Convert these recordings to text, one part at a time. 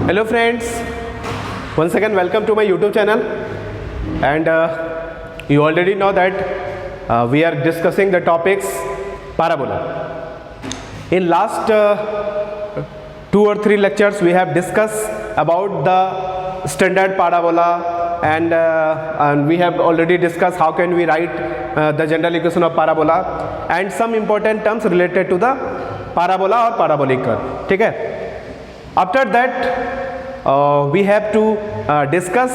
Hello friends, once again welcome to my YouTube channel, and you already know that we are discussing the topics parabola. In last 2 or 3 lectures we have discussed about the standard parabola, and we have already discussed how can we write the general equation of parabola and some important terms related to the parabola or parabolic curve. ठीक है? After that we have to discuss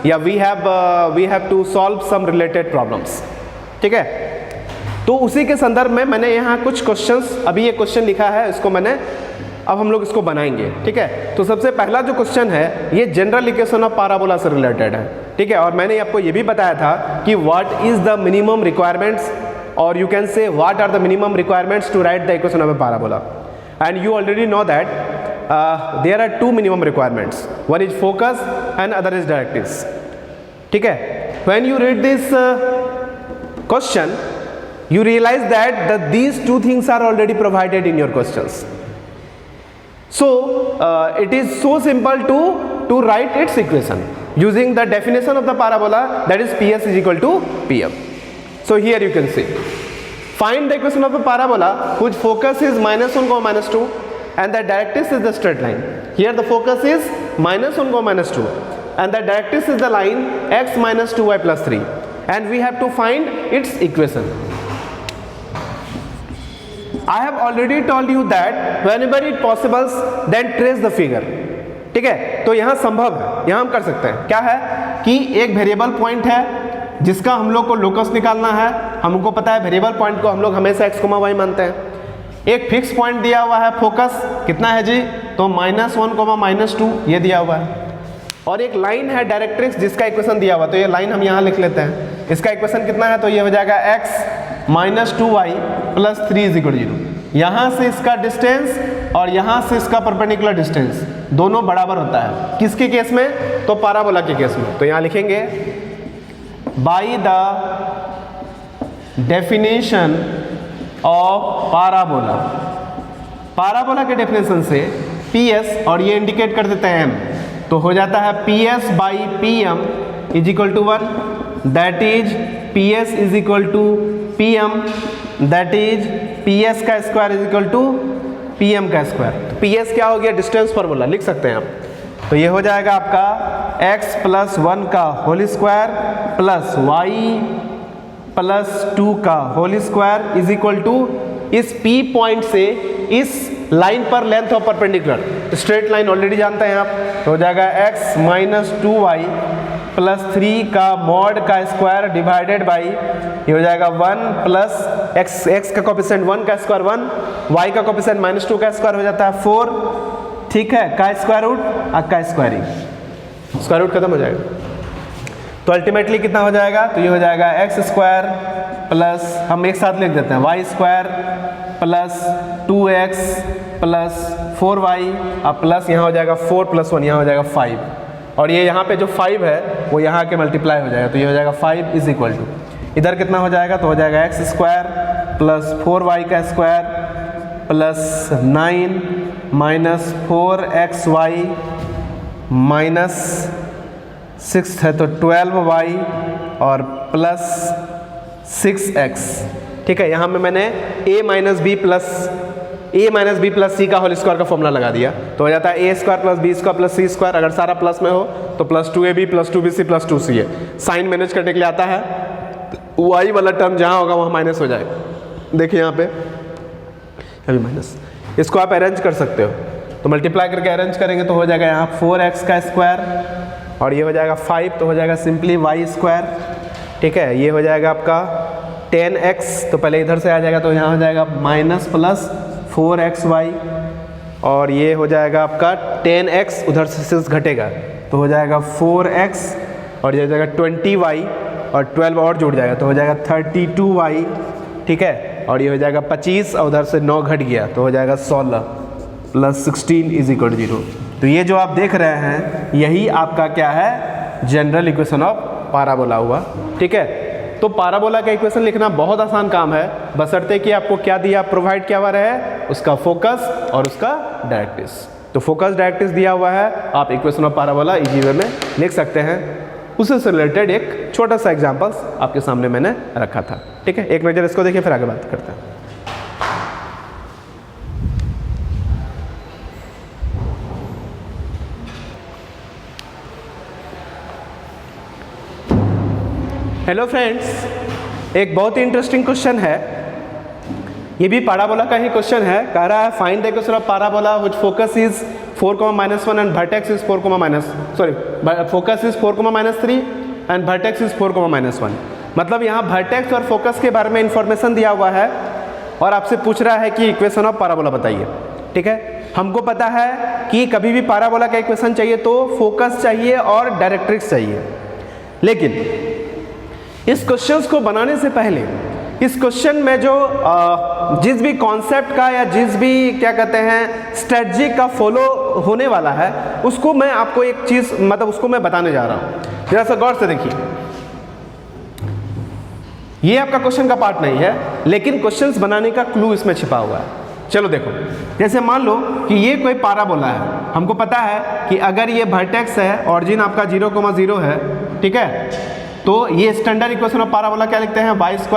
we have to solve some related problems. ठीक है? तो उसी के संदर्भ में मैंने यहाँ कुछ क्वेश्चंस, अभी ये क्वेश्चन लिखा है, इसको मैंने अब हम लोग इसको बनाएंगे. ठीक है? तो सबसे पहला जो क्वेश्चन है ये जनरल इक्वेशन ऑफ पाराबोला से रिलेटेड है. ठीक है? और मैंने आपको ये भी बताया था कि what is the minimum requirements, और you can say what are the minimum requirements to write the equation of a parabola. And you already know that there are 2 minimum requirements. One is focus and other is directrix. ठीक है? When you read this question, you realize that these 2 things are already provided in your questions. So it is so simple to write its equation using the definition of the parabola, that is PS is equal to PM. So here you can see, find the equation of a parabola whose focus is -1, -2. and the directrix is the straight line. Here the focus is -1, -2, and the directrix is the line x minus 2y plus 3, and we have to find its equation. I have already told you that whenever it possible then trace the figure. ठीक है? तो यहाँ संभव है, यहाँ हम कर सकते हैं. क्या है कि एक वेरिएबल पॉइंट है जिसका हम लोग को लोकस निकालना है. हमको पता है वेरिएबल पॉइंट को हम लोग हमेशा x, y मानते हैं. एक फिक्स पॉइंट दिया हुआ है, फोकस कितना है जी, तो -1, -2 ये दिया हुआ है. और एक लाइन है डायरेक्ट्रिक्स जिसका इक्वेशन दिया हुआ, तो ये लाइन हम यहाँ लिख लेते हैं. इसका इक्वेशन कितना है, तो ये हो जाएगा x minus 2y plus 3 is equal to 0. यहाँ से इसका डिस्टेंस और यहाँ से इसका परपेंडिकुलर डिस्टेंस दोनों बराबर होता है. किसके केस में, तो पाराबोला के केस में. तो यहाँ लिखेंगे by the definition of parabola. Parabola के डेफिनेशन से PS, और ये इंडिकेट कर देते हैं m, तो हो जाता है PS by PM is equal to 1, that is PS is equal to PM, that is PS का square is equal to PM का स्क्वायर. तो PS क्या हो गया, डिस्टेंस फार्मूला लिख सकते हैं आप. तो ये हो जाएगा आपका x प्लस 1 का whole square plus y plus 2 का whole square is equal to इस P पॉइंट से इस लाइन पर length of perpendicular, straight line already जानते हैं आप, तो हो जाएगा x माइनस 2y प्लस 3 का मॉड का स्क्वायर डिवाइडेड बाई, ये हो जाएगा 1 प्लस x का कोफिशिएंट 1 का स्क्वायर 1, y का कोफिशिएंट -2 का स्क्वायर हो जाता है 4. ठीक है? का स्क्वायर रूट का स्क्वायरिंग, स्क्वायर रूट खत्म हो जाएगा. तो अल्टीमेटली कितना हो जाएगा, तो ये हो जाएगा x स्क्वायर प्लस, हम एक साथ लिख देते हैं, y square plus 2x plus 4y, अब प्लस यहाँ हो जाएगा 4 प्लस 1 यहाँ हो जाएगा 5, और ये यहाँ पे जो 5 है वो यहाँ के मल्टीप्लाई हो जाएगा. तो ये हो जाएगा 5 इज इक्वल टू, इधर कितना हो जाएगा, तो हो जाएगा x स्क्वायर प्लस 4y का square plus 9 minus 4xy minus 6 है तो 12y और प्लस 6x. ठीक है? यहाँ में मैंने a माइनस बी प्लस सी का होल स्क्वायर का फॉर्मूला लगा दिया, तो हो जाता है a square plus b square plus c square. अगर सारा प्लस में हो तो plus 2ab plus 2bc plus 2ca. Sign manage करने के लिए आता है, y वाला टर्म जहाँ होगा वहाँ माइनस हो जाएगा. देखिए यहाँ पे अभी माइनस, इसको आप अरेंज कर सकते हो, तो मल्टीप्लाई करके अरेंज करेंगे तो हो जाएगा यहाँ 4x का स्क्वायर और ये हो जाएगा 5, तो हो जाएगा सिंपली y स्क्वायर. ठीक है? ये हो जाएगा आपका 10x, तो पहले इधर से आ जाएगा, तो यहाँ हो जाएगा माइनस प्लस 4xy, और ये हो जाएगा आपका 10x, उधर से 6 घटेगा तो हो जाएगा 4x, और ये हो जाएगा 20y और 12 और जुड़ जाएगा तो हो जाएगा 32y. ठीक है? और ये हो जाएगा 25 और उधर से 9 घट गया तो हो जाएगा 16 प्लस 16 इज इक्वल टू 0. तो ये जो आप देख रहे हैं यही आपका क्या है, जनरल इक्वेशन ऑफ पाराबोला हुआ. ठीक है? तो पाराबोला का इक्वेशन लिखना बहुत आसान काम है, बशर्ते कि आपको क्या दिया, प्रोवाइड क्या हुआ रहे, उसका फोकस और उसका डायरेक्ट्रिक्स. तो फोकस डायरेक्ट्रिक्स दिया हुआ है, आप equation of parabola easy way में लिख सकते हैं। उससे रिलेटेड एक छोटा सा एग्जांपल्स आपके सामने मैंने रखा था। ठीक है, एक नज़र इसको देखिए फिर आगे बात करते हैं। हेलो फ्रेंड्स, एक बहुत ही इंटरेस्टिंग क्वेश्चन है, ये भी पैराबोला का ही क्वेश्चन है। कह रहा है find the equation of parabola which focus is 4,-1 and vertex is 4, focus is 4,-3 and vertex is 4,-1। मतलब यहाँ वर्टेक्स और फोकस के बारे में इंफॉर्मेशन दिया हुआ है और आपसे पूछ रहा है कि इक्वेशन ऑफ पैराबोला बताइए। ठीक है, हमको पता है कि कभी भी पैराबोला का इक्वेशन चाहिए तो फोकस चाहिए और डायरेक्ट्रिक्स चाहिए, लेकिन इस क्वेश्चंस को बनाने से पहले इस क्वेश्चन में जो जिस भी कॉन्सेप्ट का या जिस भी क्या कहते हैं स्ट्रेटजी का फॉलो होने वाला है, उसको मैं आपको एक चीज़ मतलब उसको मैं बताने जा रहा हूँ। जरा सा गौर से देखिए, ये आपका क्वेश्चन का पार्ट नहीं है, लेकिन क्वेश्चंस बनाने का क्लू इसमें छिपा हुआ है। चलो देखो, जैसे मान लो कि ये कोई पैराबोला है, हमको पता है कि अगर ये वर्टेक्स है, ऑरिजिन आपका 0,0 है, ठीक है, तो ये स्टैंडर्ड इक्वेशन ऑफ पैराबोला क्या लिखते हैं, y² =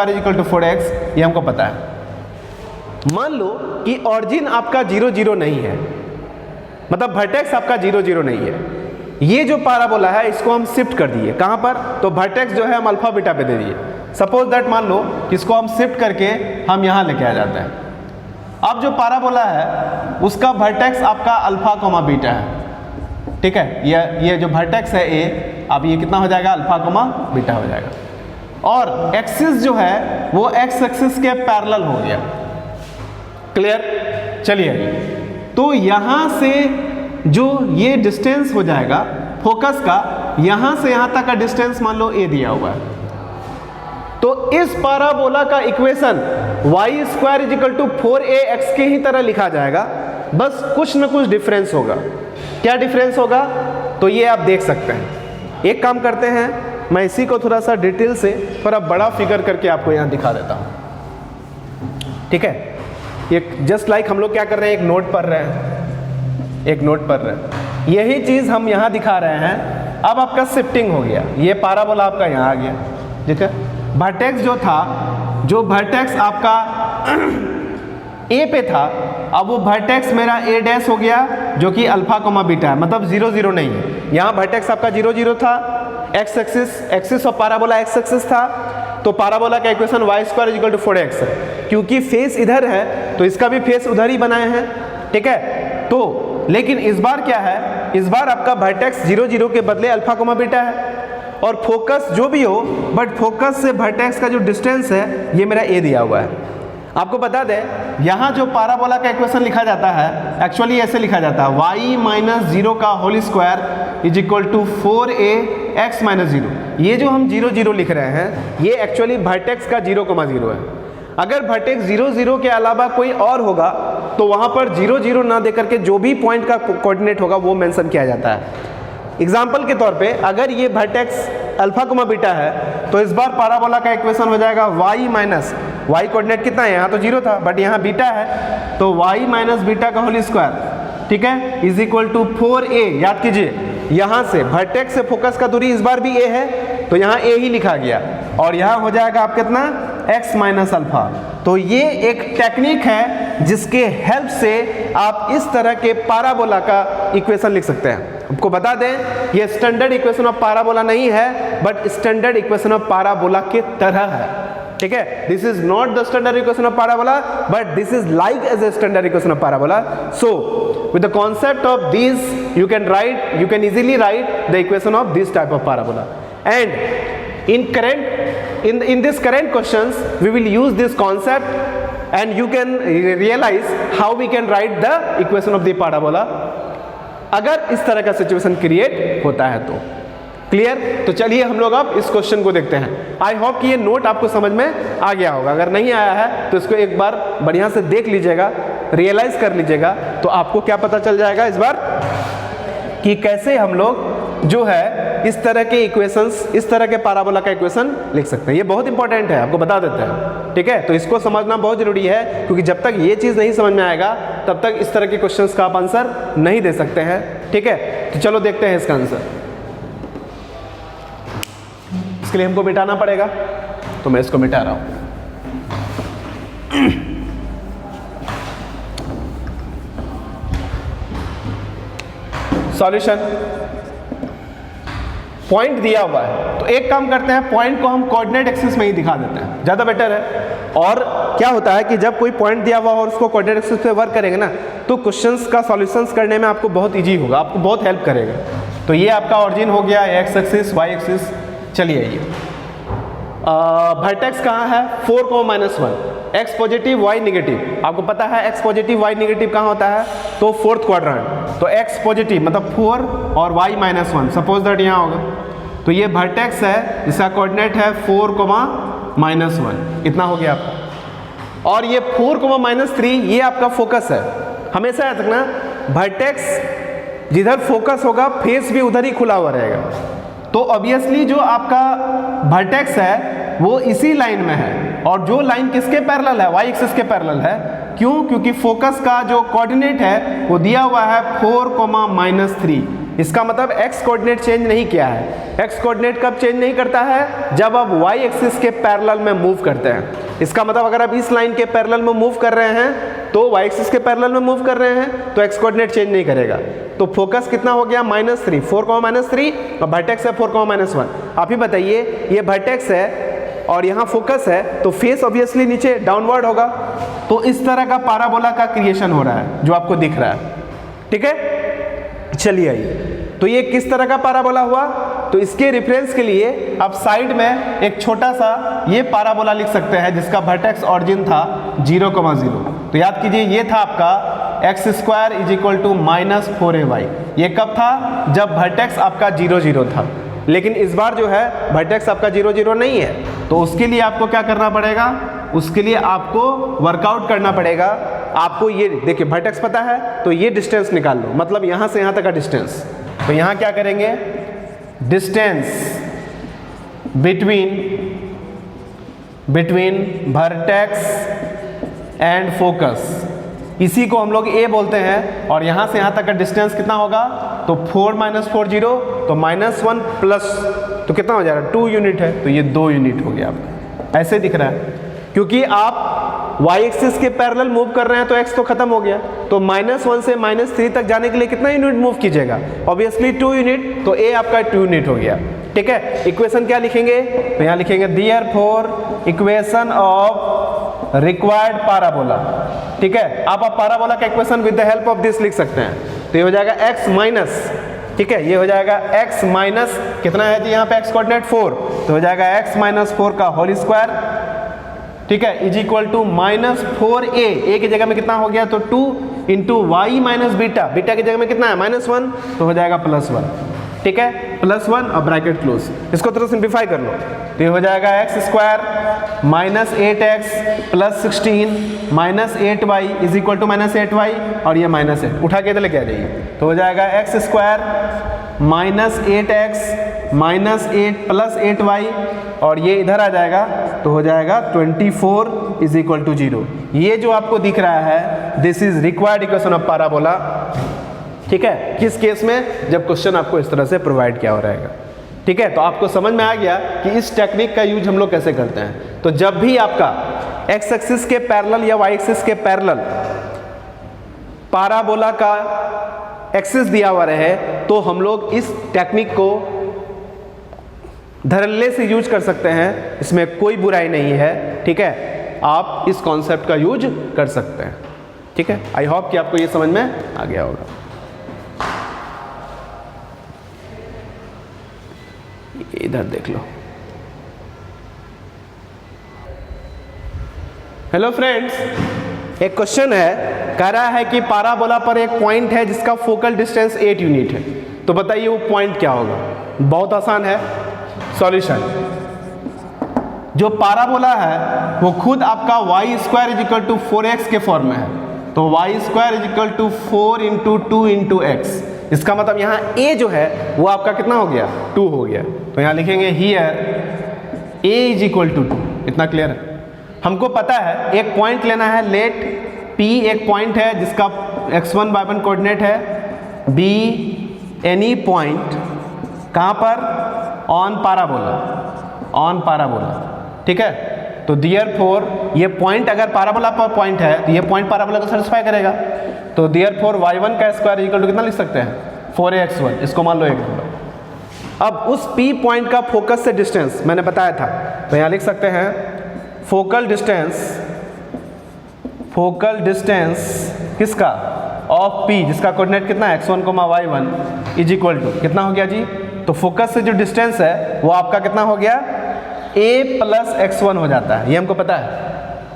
4x, ये हमको पता है। मान लो कि ऑरिजिन आपका 0,0 नहीं है, मतलब वर्टेक्स आपका 0,0 नहीं है, ये जो पैराबोला है इसको हम शिफ्ट कर दिए कहाँ पर, तो वर्टेक्स जो है हम अल्फा बीटा पे दे दिए। सपोज दैट मान लो कि इसको हम शिफ्ट करके हम यहाँ लेके आ जाते हैं। अब जो पैराबोला है उसका वर्टेक्स आपका अल्फा बीटा है। ठीक है, ये जो वर्टेक्स है ए, अब ये कितना हो जाएगा, अल्फा बीटा हो जाएगा। और एक्सिस जो है वो एक्स एक्सिस के पैरेलल हो गया। क्लियर? चलिए, तो यहाँ से जो ये डिस्टेंस हो जाएगा फोकस का, यहाँ से यहाँ तक का डिस्टेंस मान लो ए दिया हुआ है, तो इस पैराबोला का इक्वेशन y² = 4ax के ही तरह लिखा जाएगा, बस कुछ न कुछ डिफरेंस होगा। क्या डिफरेंस होगा, तो ये आप देख सकते हैं। एक काम करते हैं, मैं इसी को थोड़ा सा डिटेल से थोड़ा बड़ा फिगर करके आपको यहाँ दिखा देता हूँ। ठीक है, एक जस्ट लाइक हम लोग क्या कर रहे हैं, एक नोट पढ़ रहे हैं, एक नोट पढ़ रहे हैं, यही चीज़ हम यहाँ दिखा रहे हैं। अब आपका शिफ्टिंग हो गया, ये पैराबोला आपका यहाँ आ गया। ठीक है, वर्टेक्स जो था, जो वर्टेक्स आपका ए पे था, अब वो वर्टेक्स मेरा a' हो गया, जो कि अल्फा बीटा है, मतलब 0,0 नहीं है। यहाँ वर्टेक्स आपका 0,0 था, x axis of parabola x axis था, तो पैराबोला का इक्वेशन y² = 4x है। क्योंकि फेस इधर है तो इसका भी फेस उधर ही बनाए हैं। ठीक है, तो लेकिन इस बार क्या है, इस बार आपका वर्टेक्स 0,0 के बदले अल्फा बीटा है, और फोकस जो भी हो, बट फोकस से वर्टेक्स का जो डिस्टेंस है ये मेरा a दिया हुआ है। आपको बता दें, यहाँ जो पैराबोला का इक्वेशन लिखा जाता है, एक्चुअली ऐसे लिखा जाता है y-0 का होल स्क्वायर = 4ax-0। ये जो हम 0,0 लिख रहे हैं, ये एक्चुअली वर्टेक्स का 0,0 है। अगर वर्टेक्स 0,0 के अलावा कोई और होगा तो वहाँ पर 0,0 ना दे करके जो भी पॉइंट का कोऑर्डिनेट होगा वो मेंशन किया जाता है। एग्जाम्पल के तौर पे अगर ये वर्टेक्स अल्फा बीटा है, तो इस बार पैराबोला का इक्वेशन हो जाएगा y कोऑर्डिनेट कितना है, यहाँ तो 0 था बट यहाँ बीटा है, तो y - बीटा का होल स्क्वायर, ठीक है, = 4a। याद कीजिए, यहाँ से वर्टेक्स से फोकस का दूरी इस बार भी a है, तो यहाँ a ही लिखा गया, और यहाँ हो जाएगा आप कितना, x - अल्फा। तो ये एक टेक्निक है जिसके हेल्प से आप इस तरह के पैराबोला का इक्वेशन लिख सकते हैं। आपको बता दें, ये स्टैंडर्ड इक्वेशन ऑफ पैराबोला नहीं है, but standard equation of parabola के तरह है। ठीक है, this is not the standard equation of parabola, but this is like as a standard equation of parabola. So with the concept of these you can easily write the equation of this type of parabola. And in this current questions we will use this concept and you can realize how we can write the equation of the parabola अगर इस तरह का situation create होता है तो. Clear? तो चलिए हम लोग अब इस क्वेश्चन को देखते हैं. आई होप कि ये नोट आपको समझ में आ गया होगा. अगर नहीं आया है तो इसको एक बार बढ़िया से देख लीजिएगा, रियलाइज कर लीजिएगा, तो आपको क्या पता चल जाएगा इस बार कि कैसे हम लोग जो है इस तरह के इक्वेशंस, इस तरह के पैराबोला का इक्वेशन लिख सकते हैं। ये बहुत इंपॉर्टेंट है, आपको बता देते हैं, ठीक है। तो इसको समझना बहुत जरूरी है, क्योंकि जब तक ये चीज़ नहीं समझ में आएगा तब तक इस तरह के क्वेश्चंस का आप आंसर नहीं दे सकते हैं, ठीक है। तो चलो देखते हैं इसका आंसर। इसके लिए हमको मिटाना पड़ेगा, तो मैं इसको मिटा रहा हूं। सॉल्यूशन, पॉइंट दिया हुआ है, तो एक काम करते हैं, पॉइंट को हम कोऑर्डिनेट एक्सिस में ही दिखा देते हैं, ज़्यादा बेटर है। और क्या होता है कि जब कोई पॉइंट दिया हुआ और उसको कोऑर्डिनेट एक्सिस पे वर्क करेंगे ना, तो क्वेश्चंस का सॉल्यूशंस करने में आपको बहुत इजी होगा, आपको बहुत हेल्प करेगा। तो ये आपका ऑरिजिन हो गया, एक्स एक्सिस, वाई एक्सिस। चलिए ये वर्टेक्स कहाँ है, 4,-1, एक्स पॉजिटिव वाई नेगेटिव। आपको पता है एक्स पॉजिटिव वाई नेगेटिव कहाँ होता है, तो फोर्थ क्वाड्रेंट। तो एक्स पॉजिटिव मतलब 4 और वाई -1, सपोज दैट यहाँ होगा। तो ये वर्टेक्स है जिसका कोऑर्डिनेट है 4,-1, इतना हो गया आपका। और ये 4,-3 ये आपका फोकस है। हमेशा याद रखना, वर्टेक्स जिधर फोकस होगा फेस भी उधर ही खुला हुआ रहेगा। तो ऑब्वियसली जो आपका वर्टेक्स है वो इसी लाइन में है, और जो लाइन किसके पैरेलल है, वाई एक्सिस के पैरेलल है। क्यों? क्योंकि फोकस का जो कोऑर्डिनेट है वो दिया हुआ है 4,-3। इसका मतलब एक्स कोऑर्डिनेट चेंज नहीं किया है। एक्स कोऑर्डिनेट कब चेंज नहीं करता है, जब आप वाई एक्सिस के पैरेलल में मूव करते हैं। इसका मतलब अगर आप इस लाइन के पैरेलल में मूव कर रहे हैं तो वाई एक्सिस के पैरेलल में मूव कर रहे हैं, तो एक्स कोऑर्डिनेट चेंज नहीं करेगा। तो फोकस कितना हो गया, -3, 4,-3, और वर्टेक्स है 4,-1। आप ही बताइए, ये वर्टेक्स है और यहाँ फोकस है, तो फेस ऑब्वियसली नीचे डाउनवर्ड होगा। तो इस तरह का पैराबोला का क्रिएशन हो रहा है जो आपको दिख रहा है, ठीक है। चलिए आइए, तो ये किस तरह का पैराबोला हुआ, तो इसके रेफरेंस के लिए आप साइड में एक छोटा सा ये पैराबोला लिख सकते हैं जिसका वर्टेक्स ऑरिजिन था 0,0। तो याद कीजिए, ये था आपका x² = -4ay। ये कब था, जब वर्टेक्स आपका 0,0 था। लेकिन इस बार जो है वर्टेक्स आपका 0,0 नहीं है, तो उसके लिए आपको क्या करना पड़ेगा, उसके लिए आपको वर्कआउट करना पड़ेगा। आपको ये देखिए वर्टेक्स पता है, तो ये डिस्टेंस निकाल लो, मतलब यहाँ से यहाँ तक का डिस्टेंस। तो यहाँ क्या करेंगे, distance between vertex and focus, इसी को हम लोग ए बोलते हैं। और यहाँ से यहाँ तक का डिस्टेंस कितना होगा, तो 4 - 4 0, तो -1 प्लस, तो कितना हो जाएगा, 2 यूनिट है, तो ये 2 यूनिट हो गया आपका। ऐसे दिख रहा है, क्योंकि आप वाई एक्सिस के पैरेलल मूव कर रहे हैं, तो एक्स तो खत्म हो गया। तो -1 से -3 तक जाने के लिए कितना यूनिट मूव कीजिएगा, ऑब्वियसली 2 यूनिट। तो ए आपका 2 यूनिट हो गया, ठीक है। इक्वेशन क्या लिखेंगे, तो यहाँ लिखेंगे therefore equation of required parabola, ठीक है। आप पैराबोला का equation with the help of this लिख सकते हैं। तो ये हो जाएगा x माइनस, ठीक है, ये हो जाएगा x माइनस कितना है जी, यहाँ पे x कोऑर्डिनेट 4, तो हो जाएगा x - 4 का होल स्क्वायर, ठीक है, = -4a। a की जगह में कितना हो गया, तो 2 × y - बीटा, बीटा की जगह में कितना है, -1, तो हो जाएगा +1, ठीक है, +1 और ब्रैकेट क्लोज। इसको थोड़ा सिंप्लीफाई कर लो, तो ये हो जाएगा x² - 8x + 16 - 8y = -8y, और ये -8 उठा के इधर लेके आ जाइए। तो हो जाएगा x² - 8x - 8 + 8y, और ये इधर आ जाएगा, तो हो जाएगा 24 = 0। ये जो आपको दिख रहा है, this is required equation of parabola, ठीक है। किस केस में, जब क्वेश्चन आपको इस तरह से प्रोवाइड किया हो रहेगा, ठीक है। तो आपको समझ में आ गया कि इस टेक्निक का यूज हम लोग कैसे करते हैं। तो जब भी आपका एक्स एक्सिस के पैरेलल या वाई एक्सिस के पैरेलल पैराबोला का एक्सिस दिया हुआ रहे, तो हम लोग इस टेक्निक को धड़ल्ले से यूज कर सकते हैं, इसमें कोई बुराई नहीं है, ठीक है। आप इस कॉन्सेप्ट का यूज कर सकते हैं, ठीक है। आई होप कि आपको ये समझ में आ गया होगा। इधर देख लो। हेलो फ्रेंड्स, एक क्वेश्चन है, कह रहा है कि पैराबोला पर एक पॉइंट है जिसका फोकल डिस्टेंस 8 यूनिट है। तो बताइए वो पॉइंट क्या होगा। बहुत आसान है सॉल्यूशन। जो पैराबोला है वो खुद आपका y² = 4x के फॉर्म में है। तो y² = 4 × 2 × x, इसका मतलब यहाँ a जो है वो आपका कितना हो गया 2 हो गया। तो यहाँ लिखेंगे here a is equal to 2। इतना क्लियर है? हमको पता है एक पॉइंट लेना है, लेट p एक पॉइंट है जिसका x1 y1 कोऑर्डिनेट है, b एनी पॉइंट कहाँ पर, ऑन पाराबोला, ऑन पाराबोला। ठीक है, तो देयरफॉर ये पॉइंट अगर पाराबोला पर पॉइंट है तो ये पॉइंट पाराबोला को सेटिस्फाई करेगा। तो देयरफॉर y1 का स्क्वायर इक्वल टू कितना लिख सकते हैं 4ax1, इसको मान लो एक नंबर। अब उस p पॉइंट का फोकस से डिस्टेंस मैंने बताया था, तो यहाँ लिख सकते हैं फोकल डिस्टेंस, फोकल डिस्टेंस किसका, ऑफ p जिसका कोऑर्डिनेट कितना है x1, y1 is equal to कितना हो गया जी, तो फोकस से जो डिस्टेंस है वो आपका कितना हो गया a प्लस x1 हो जाता है, ये हमको पता है।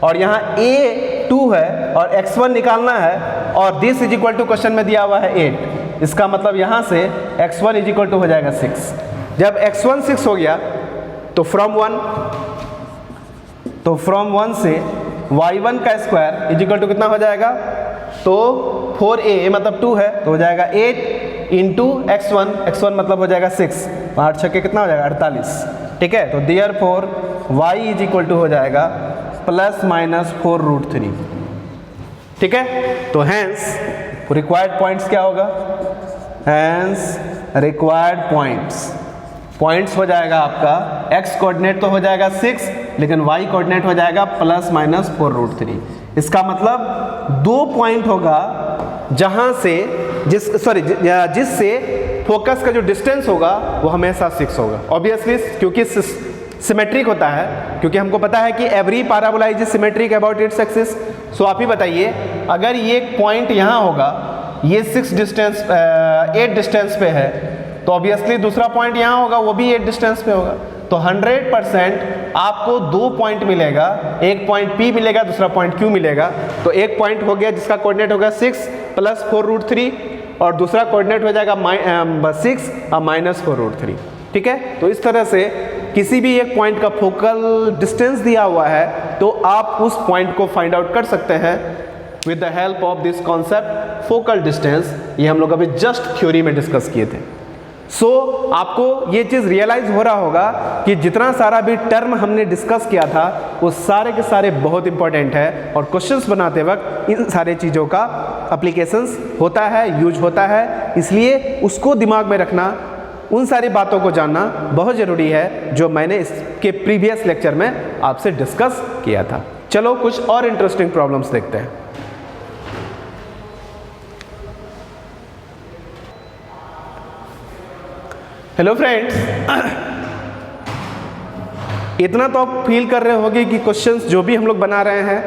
और यहाँ a 2 है और x1 निकालना है, और this is equal to question में दिया हुआ है 8, इसका मतलब यहाँ से x1 इज इक्वल टू हो जाएगा 6। जब x1 6 हो गया तो फ्रॉम 1 से y1 का स्क्वायर इज इक्वल टू कितना हो जाएगा, तो 4a मतलब 2 है तो हो जाएगा 8 इंटू x1 मतलब हो जाएगा 6, 8 छक्के कितना हो जाएगा 48। ठीक है, तो therefore y is equal to हो जाएगा ±4√3। ठीक है, तो हैंस रिक्वायर्ड पॉइंट्स क्या होगा, हैंस रिक्वायर्ड पॉइंट्स हो जाएगा आपका x कोऑर्डिनेट तो हो जाएगा 6, लेकिन y कोऑर्डिनेट हो जाएगा ±4√3। इसका मतलब 2 पॉइंट होगा जहां से जिससे फोकस का जो डिस्टेंस होगा वो हमेशा 6 होगा। ऑब्वियसली क्योंकि सिमेट्रिक होता है, क्योंकि हमको पता है कि every parabola is symmetric about its axis. So आप ही बताइए, अगर ये पॉइंट यहाँ होगा, ये 8 डिस्टेंस पे है, तो ऑब्वियसली दूसरा पॉइंट यहाँ होगा, वो भी 8 डिस्टेंस पे होगा। तो 100% आपको 2 पॉइंट मिलेगा, एक पॉइंट P मिलेगा, दूसरा पॉइंट Q मिलेगा। तो एक पॉइंट हो गया जिसका कोऑर्डिनेट होगा 6 + 4√3, और दूसरा कोऑर्डिनेट हो जाएगा 6 और -4√3। ठीक है, तो इस तरह से किसी भी एक पॉइंट का फोकल डिस्टेंस दिया हुआ है तो आप उस पॉइंट को फाइंड आउट कर सकते हैं with the help of this concept focal distance. ये हम लोग अभी जस्ट थ्योरी में डिस्कस किए थे। सो आपको ये चीज़ रियलाइज हो रहा होगा कि जितना सारा भी टर्म हमने डिस्कस किया था वो सारे के सारे बहुत इंपॉर्टेंट है, और क्वेश्चंस बनाते वक्त इन सारे चीज़ों का एप्लीकेशंस होता है, यूज होता है, इसलिए उसको दिमाग में रखना, उन सारी बातों को जानना बहुत ज़रूरी है जो मैंने इसके प्रीवियस लेक्चर में आपसे डिस्कस किया था। चलो कुछ और इंटरेस्टिंग प्रॉब्लम्स देखते हैं। हेलो फ्रेंड्स, इतना तो आप फील कर रहे होंगे कि क्वेश्चंस जो भी हम लोग बना रहे हैं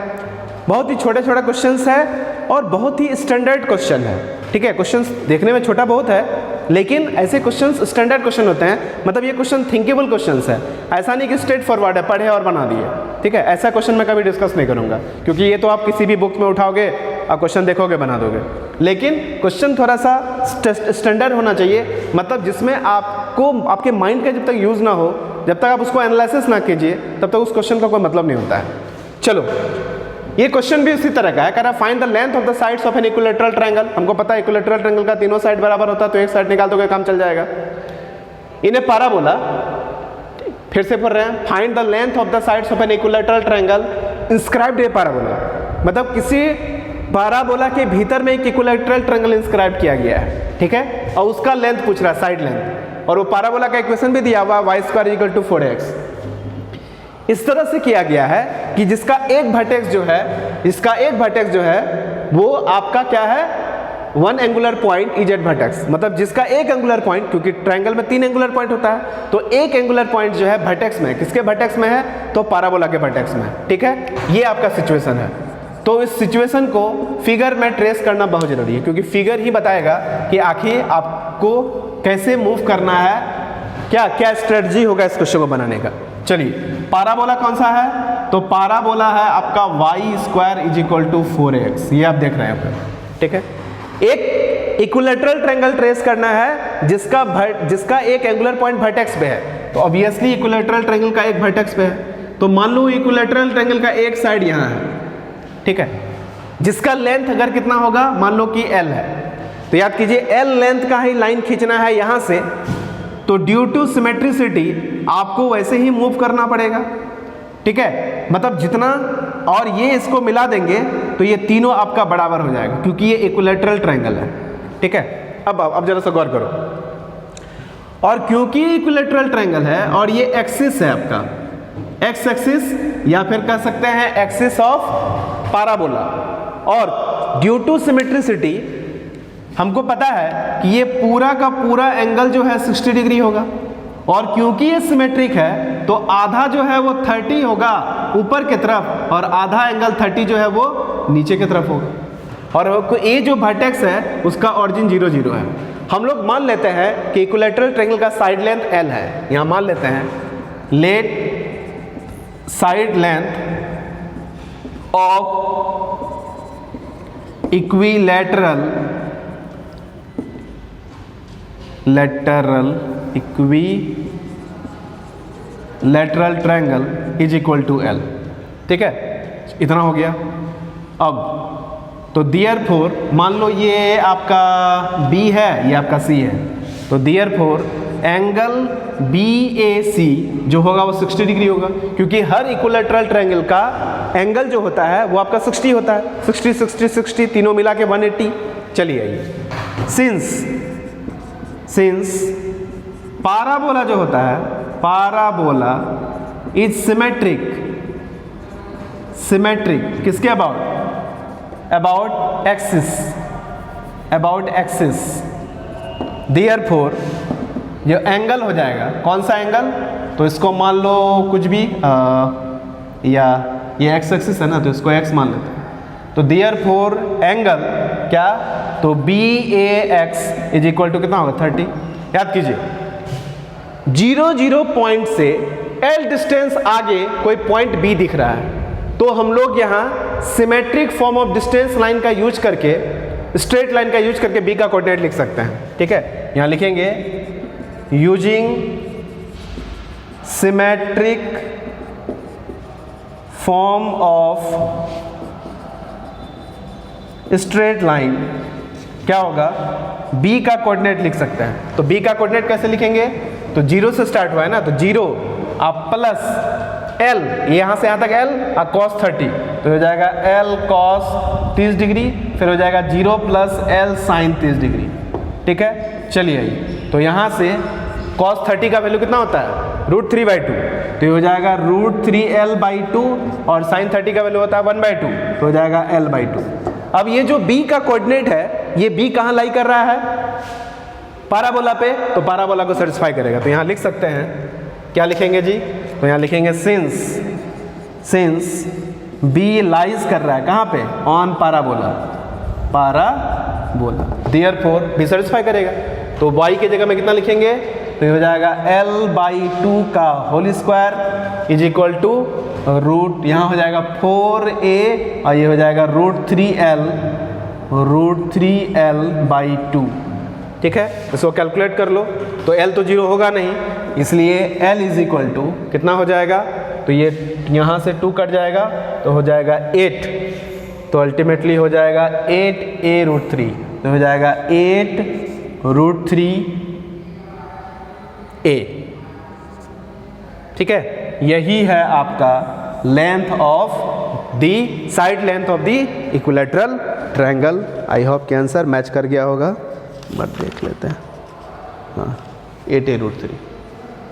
बहुत ही छोटे छोटे क्वेश्चंस है और बहुत ही स्टैंडर्ड क्वेश्चन है। ठीक है, क्वेश्चंस देखने में छोटा बहुत है, लेकिन ऐसे क्वेश्चंस स्टैंडर्ड क्वेश्चन होते हैं। मतलब ये क्वेश्चन थिंकेबल क्वेश्चंस है, ऐसा नहीं कि स्ट्रेट फॉरवर्ड है पढ़े और बना दिए। ठीक है, ऐसा क्वेश्चन मैं कभी डिस्कस नहीं करूँगा, क्योंकि ये तो आप किसी भी बुक में उठाओगे और क्वेश्चन देखोगे बना दोगे। लेकिन क्वेश्चन थोड़ा सा स्टैंडर्ड होना चाहिए, मतलब जिसमें आपको आपके माइंड का जब तक यूज़ ना हो, जब तक आप उसको एनालिसिस ना कीजिए, तब तक उस क्वेश्चन का कोई मतलब नहीं होता है। चलो, ये क्वेश्चन भी इसी तरह का है, कह रहा find the length of the sides of an equilateral triangle. हमको पता है इक्विलैटरल ट्रायंगल का तीनों साइड बराबर होता है, तो एक साइड निकाल दोगे काम चल जाएगा। इन्हें पाराबोला, फिर से पढ़ रहे हैं, find the length of the sides of an equilateral triangle inscribed a parabola. मतलब किसी पाराबोला के भीतर में एक इक्विलैटरल ट्रायंगल इंस्क्राइब किया गया है। ठीक है, और उसका लेंथ पूछ रहा है, साइड लेंथ, और वो पाराबोला का इक्वेशन भी दिया हुआ y² = 4x। इस तरह से किया गया है कि जिसका एक वर्टेक्स जो है वो आपका क्या है, 1 एंगुलर पॉइंट इजेड वर्टेक्स। मतलब जिसका एक एंगुलर पॉइंट, क्योंकि ट्रायंगल में 3 एंगुलर पॉइंट होता है, तो एक एंगुलर पॉइंट जो है वर्टेक्स में, किसके वर्टेक्स में है, तो पाराबोला के वर्टेक्स में। ठीक है, ये आपका सिचुएशन है। तो इस सिचुएशन को फिगर में ट्रेस करना बहुत जरूरी है, क्योंकि फिगर ही बताएगा कि आखिर आपको कैसे मूव करना है, क्या स्ट्रेटजी होगा इस क्वेश्चन को बनाने का। चलिए, पाराबोला कौन सा है, तो पाराबोला है आपका y² = 4x। ये आप देख रहे हैं। ठीक है, एक इक्विलैटरल ट्रायंगल ट्रेस करना है जिसका एक एंगुलर पॉइंट वर्टेक्स पे है, तो ऑब्वियसली इक्विलैटरल ट्रायंगल का एक वर्टेक्स पे है। तो मान लो इक्विलैटरल ट्रायंगल का एक साइड यहाँ है, ठीक है, जिसका लेंथ अगर कितना होगा, मान लो कि L है, तो याद कीजिए एल लेंथ का ही लाइन खींचना है यहां से, तो ड्यू टू सिमेट्रिसिटी आपको वैसे ही मूव करना पड़ेगा, ठीक है। मतलब जितना और ये इसको मिला देंगे तो ये तीनों आपका बराबर हो जाएगा, क्योंकि ये इक्विलैटरल ट्रायंगल है, ठीक है। अब जरा सा गौर करो, और क्योंकि इक्विलैटरल ट्रायंगल है और ये एक्सिस है आपका, एक्स एक्सिस या फिर कह सकते हैं एक्सिस ऑफ पैराबोला, और ड्यू टू सिमेट्रिसिटी हमको पता है कि ये पूरा का पूरा एंगल जो है 60 डिग्री होगा, और क्योंकि ये सिमेट्रिक है तो आधा जो है वो 30 होगा ऊपर की तरफ और आधा एंगल 30 जो है वो नीचे की तरफ होगा, और ये जो वर्टेक्स है उसका ऑरिजिन 0 0 है। हम लोग मान लेते हैं कि इक्विलैटरल ट्रायंगल का साइड लेंथ L है, यहाँ मान लेते हैं let side length of equilateral equilateral triangle is equal to L, ठीक है। इतना हो गया। अब तो देयरफॉर मान लो ये आपका B है, ये आपका C है, तो देयरफॉर एंगल BAC जो होगा वो 60 डिग्री होगा, क्योंकि हर इक्विलैटरल ट्रायंगल का एंगल जो होता है वो आपका 60 होता है, 60 60 60 तीनों मिला के 180। चलिए आइए, सिंस पैराबोला जो होता है, पैराबोला इज सिमेट्रिक किसके अबाउट एक्सिस, देयरफॉर जो एंगल हो जाएगा, कौन सा एंगल, तो इसको मान लो कुछ भी या ये एक्स एक्सिस है ना, तो इसको एक्स मान लेते हैं, तो देयरफॉर एंगल क्या, तो BAX इज इक्वल टू कितना होगा 30। याद कीजिए 0 0 पॉइंट से L डिस्टेंस आगे कोई पॉइंट B दिख रहा है, तो हम लोग यहाँ symmetric form of distance line का यूज करके, स्ट्रेट लाइन का यूज करके B का कोऑर्डिनेट लिख सकते हैं, ठीक है। यहाँ लिखेंगे using symmetric form of straight line क्या होगा, B का कोऑर्डिनेट लिख सकते हैं। तो B का कोऑर्डिनेट कैसे लिखेंगे, तो 0 से स्टार्ट हुआ है ना, तो 0 आप प्लस L, यहाँ से यहाँ तक L cos 30, तो हो जाएगा L cos 30 डिग्री, फिर हो जाएगा 0 प्लस L sin 30 डिग्री, ठीक है। चलिए आइए, तो यहाँ से cos 30 का वैल्यू कितना होता है, √3/2, तो ये हो जाएगा √3L/2, और sin 30 का वैल्यू होता है 1/2, तो हो जाएगा L/2। अब ये जो B का कोऑर्डिनेट है, ये B कहाँ लाई कर रहा है, पैराबोला पे, तो पैराबोला को सेटिस्फाई करेगा। तो यहाँ लिख सकते हैं, क्या लिखेंगे जी, तो यहाँ लिखेंगे सिंस B लाइज कर रहा है कहाँ पे, on parabola, therefore B satisfy करेगा। तो y की जगह में कितना लिखेंगे, तो ये हो जाएगा L/2 का whole square is equal to root, यहाँ हो जाएगा 4a और ये हो जाएगा √3L/2, ठीक है। इसको कैलकुलेट कर लो, तो L तो 0 होगा नहीं, इसलिए L इज इक्वल टू कितना हो जाएगा, तो ये यहाँ से 2 कट जाएगा, तो हो जाएगा 8, तो अल्टीमेटली हो जाएगा 8a√3, तो हो जाएगा 8√3a, ठीक है। यही है आपका length of the side length of the equilateral triangle. I hope कि आंसर मैच कर गया होगा, बट देख लेते हैं, हाँ 8a√3,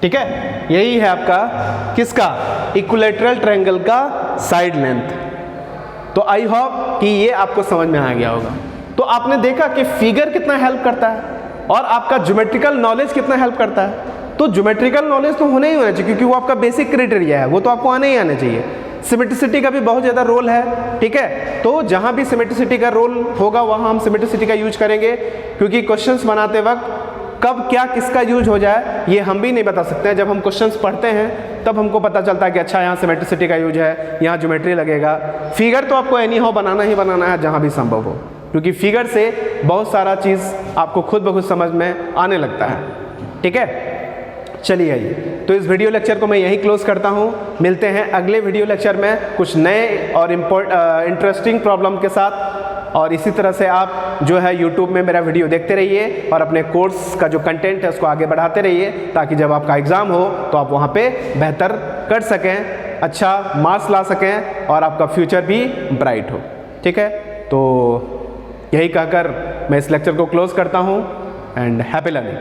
ठीक है। यही है आपका किसका, इक्विलैटरल ट्रायंगल का साइड लेंथ। तो आई होप कि ये आपको समझ में आ गया होगा। तो आपने देखा कि फिगर कितना हेल्प करता है और आपका ज्योमेट्रिकल नॉलेज कितना हेल्प करता है। तो ज्योमेट्रिकल नॉलेज तो होना ही होना चाहिए, क्योंकि वो आपका बेसिक क्राइटेरिया है, वो तो आपको आने ही आना चाहिए। सिमेट्रिसिटी का भी बहुत ज़्यादा रोल है, ठीक है। तो जहाँ भी सिमेट्रिसिटी का रोल होगा वहाँ हम सिमेट्रिसिटी का यूज करेंगे, क्योंकि क्वेश्चंस बनाते वक्त कब क्या किसका यूज हो जाए ये हम भी नहीं बता सकते हैं। जब हम क्वेश्चंस पढ़ते हैं तब हमको पता चलता है कि अच्छा यहाँ सिमेट्रिसिटी का यूज है, यहाँ ज्योमेट्री लगेगा। फिगर तो आपको एनी हाउ बनाना ही बनाना है जहाँ भी संभव हो, क्योंकि फिगर से बहुत सारा चीज़ आपको खुद ब खुद समझ में आने लगता है, ठीक है। चलिए आइए, तो इस वीडियो लेक्चर को मैं यहीं क्लोज करता हूँ। मिलते हैं अगले वीडियो लेक्चर में कुछ नए और इंटरेस्टिंग प्रॉब्लम के साथ। और इसी तरह से आप जो है यूट्यूब में मेरा वीडियो देखते रहिए और अपने कोर्स का जो कंटेंट है उसको आगे बढ़ाते रहिए, ताकि जब आपका एग्ज़ाम हो तो आप वहाँ पे बेहतर कर सकें, अच्छा मार्क्स ला सकें और आपका फ्यूचर भी ब्राइट हो। ठीक है, तो यही कहकर मैं इस लेक्चर को क्लोज करता हूँ एंड हैप्पी लर्निंग।